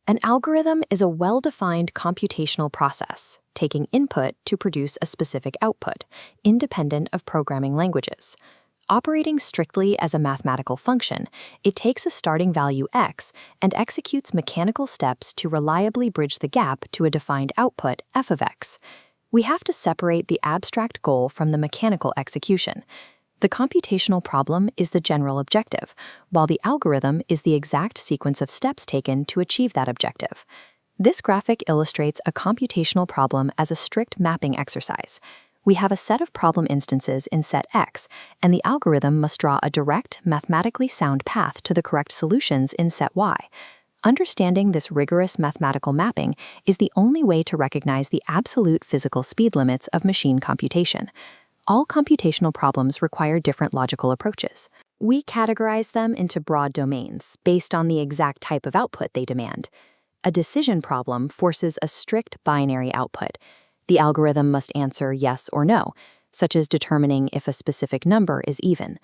An algorithm is a well-defined computational process, taking input to produce a specific output, independent of programming languages. Operating strictly as a mathematical function, it takes a starting value x and executes mechanical steps to reliably bridge the gap to a defined output f of x. We have to separate the abstract goal from the mechanical execution. The computational problem is the general objective, while the algorithm is the exact sequence of steps taken to achieve that objective. This graphic illustrates a computational problem as a strict mapping exercise. We have a set of problem instances in set X, and the algorithm must draw a direct, mathematically sound path to the correct solutions in set Y. Understanding this rigorous mathematical mapping is the only way to recognize the absolute physical speed limits of machine computation. All computational problems require different logical approaches. We categorize them into broad domains based on the exact type of output they demand. A decision problem forces a strict binary output. The algorithm must answer yes or no, such as determining if a specific number is even.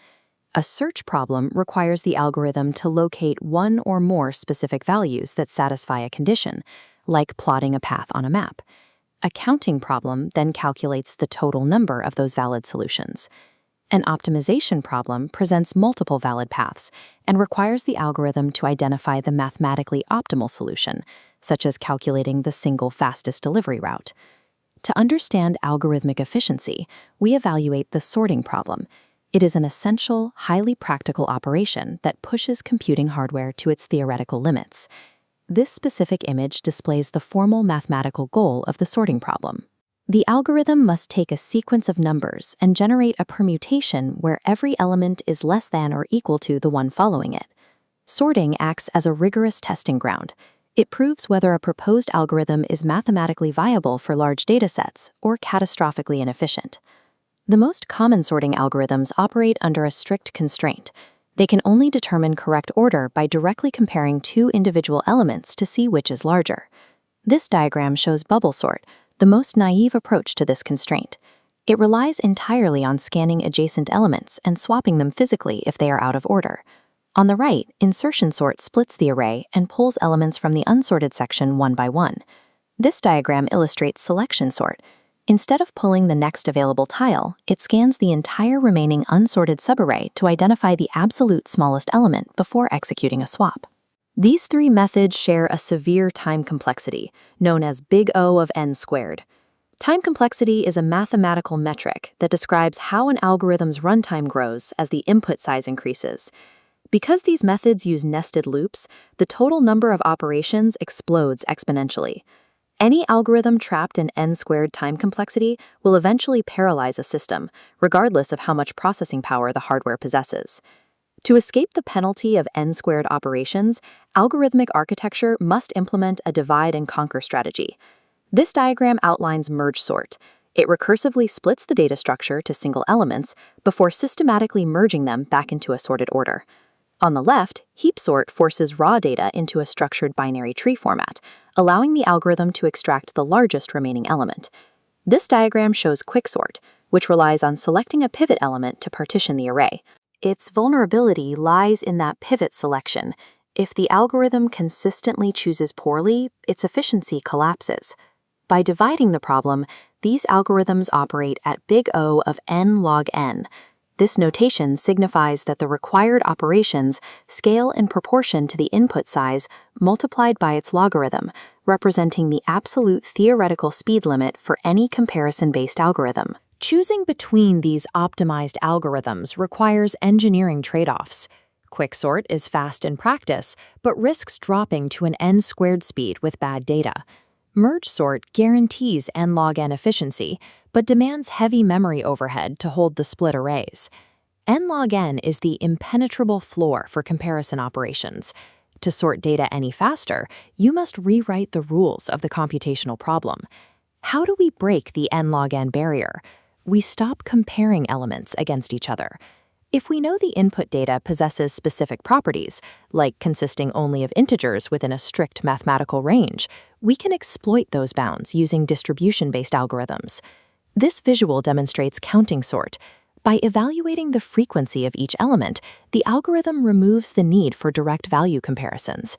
A search problem requires the algorithm to locate one or more specific values that satisfy a condition, like plotting a path on a map. A counting problem then calculates the total number of those valid solutions. An optimization problem presents multiple valid paths and requires the algorithm to identify the mathematically optimal solution, such as calculating the single fastest delivery route. To understand algorithmic efficiency, we evaluate the sorting problem. It is an essential, highly practical operation that pushes computing hardware to its theoretical limits. This specific image displays the formal mathematical goal of the sorting problem. The algorithm must take a sequence of numbers and generate a permutation where every element is less than or equal to the one following it. Sorting acts as a rigorous testing ground. It proves whether a proposed algorithm is mathematically viable for large datasets or catastrophically inefficient. The most common sorting algorithms operate under a strict constraint. They can only determine correct order by directly comparing two individual elements to see which is larger. This diagram shows bubble sort, the most naive approach to this constraint. It relies entirely on scanning adjacent elements and swapping them physically if they are out of order. On the right, insertion sort splits the array and pulls elements from the unsorted section one by one. This diagram illustrates selection sort. Instead of pulling the next available tile, it scans the entire remaining unsorted subarray to identify the absolute smallest element before executing a swap. These three methods share a severe time complexity, known as big O of n squared. Time complexity is a mathematical metric that describes how an algorithm's runtime grows as the input size increases. Because these methods use nested loops, the total number of operations explodes exponentially. Any algorithm trapped in n-squared time complexity will eventually paralyze a system, regardless of how much processing power the hardware possesses. To escape the penalty of n-squared operations, algorithmic architecture must implement a divide-and-conquer strategy. This diagram outlines merge sort. It recursively splits the data structure to single elements before systematically merging them back into a sorted order. On the left, heap sort forces raw data into a structured binary tree format, allowing the algorithm to extract the largest remaining element. This diagram shows quicksort, which relies on selecting a pivot element to partition the array. Its vulnerability lies in that pivot selection. If the algorithm consistently chooses poorly, its efficiency collapses. By dividing the problem, these algorithms operate at big O of n log n. This notation signifies that the required operations scale in proportion to the input size multiplied by its logarithm, representing the absolute theoretical speed limit for any comparison-based algorithm. Choosing between these optimized algorithms requires engineering trade-offs. Quicksort is fast in practice, but risks dropping to an n-squared speed with bad data. Merge sort guarantees n log n efficiency, but demands heavy memory overhead to hold the split arrays. N log n is the impenetrable floor for comparison operations. To sort data any faster, you must rewrite the rules of the computational problem. How do we break the n log n barrier? We stop comparing elements against each other. If we know the input data possesses specific properties, like consisting only of integers within a strict mathematical range, we can exploit those bounds using distribution-based algorithms. This visual demonstrates counting sort. By evaluating the frequency of each element, the algorithm removes the need for direct value comparisons.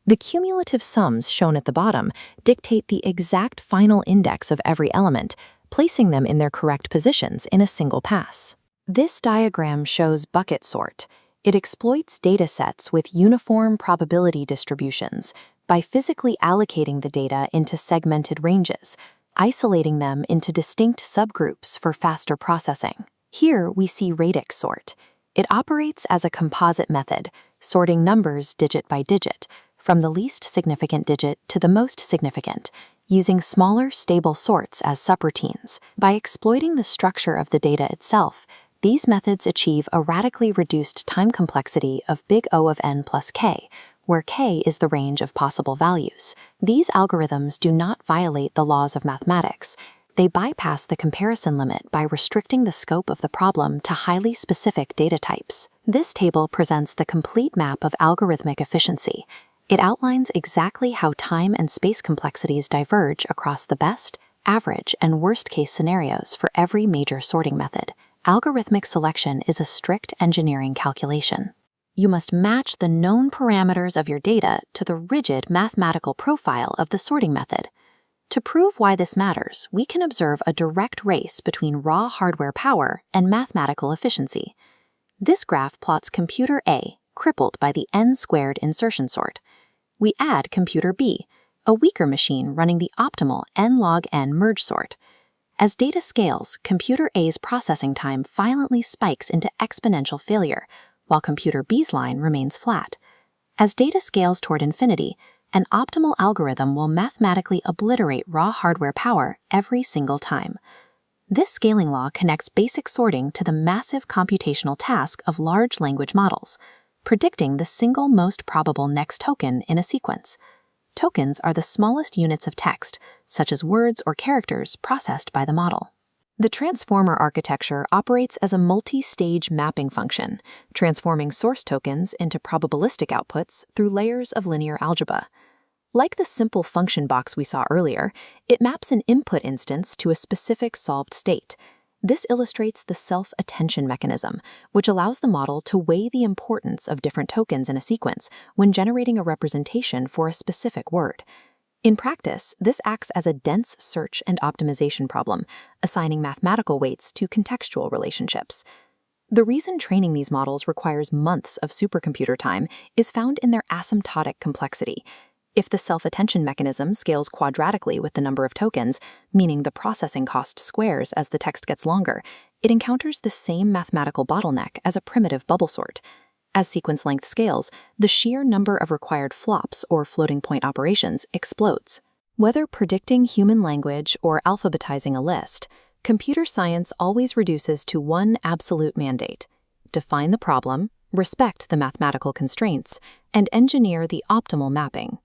The cumulative sums shown at the bottom dictate the exact final index of every element, placing them in their correct positions in a single pass. This diagram shows bucket sort. It exploits datasets with uniform probability distributions by physically allocating the data into segmented ranges, isolating them into distinct subgroups for faster processing. Here we see radix sort. It operates as a composite method, sorting numbers digit by digit, from the least significant digit to the most significant, using smaller, stable sorts as subroutines. By exploiting the structure of the data itself, these methods achieve a radically reduced time complexity of big O of n plus k, where k is the range of possible values. These algorithms do not violate the laws of mathematics. They bypass the comparison limit by restricting the scope of the problem to highly specific data types. This table presents the complete map of algorithmic efficiency. It outlines exactly how time and space complexities diverge across the best, average, and worst-case scenarios for every major sorting method. Algorithmic selection is a strict engineering calculation. You must match the known parameters of your data to the rigid mathematical profile of the sorting method. To prove why this matters, we can observe a direct race between raw hardware power and mathematical efficiency. This graph plots computer A, crippled by the n-squared insertion sort. We add computer B, a weaker machine running the optimal n log n merge sort. As data scales, computer A's processing time violently spikes into exponential failure, while computer B's line remains flat. As data scales toward infinity, an optimal algorithm will mathematically obliterate raw hardware power every single time. This scaling law connects basic sorting to the massive computational task of large language models, predicting the single most probable next token in a sequence. Tokens are the smallest units of text, such as words or characters processed by the model. The transformer architecture operates as a multi-stage mapping function, transforming source tokens into probabilistic outputs through layers of linear algebra. Like the simple function box we saw earlier, it maps an input instance to a specific solved state. This illustrates the self-attention mechanism, which allows the model to weigh the importance of different tokens in a sequence when generating a representation for a specific word. In practice, this acts as a dense search and optimization problem, assigning mathematical weights to contextual relationships. The reason training these models requires months of supercomputer time is found in their asymptotic complexity. If the self-attention mechanism scales quadratically with the number of tokens, meaning the processing cost squares as the text gets longer, it encounters the same mathematical bottleneck as a primitive bubble sort. As sequence length scales, the sheer number of required flops or floating point operations explodes. Whether predicting human language or alphabetizing a list, computer science always reduces to one absolute mandate: define the problem, respect the mathematical constraints, and engineer the optimal mapping.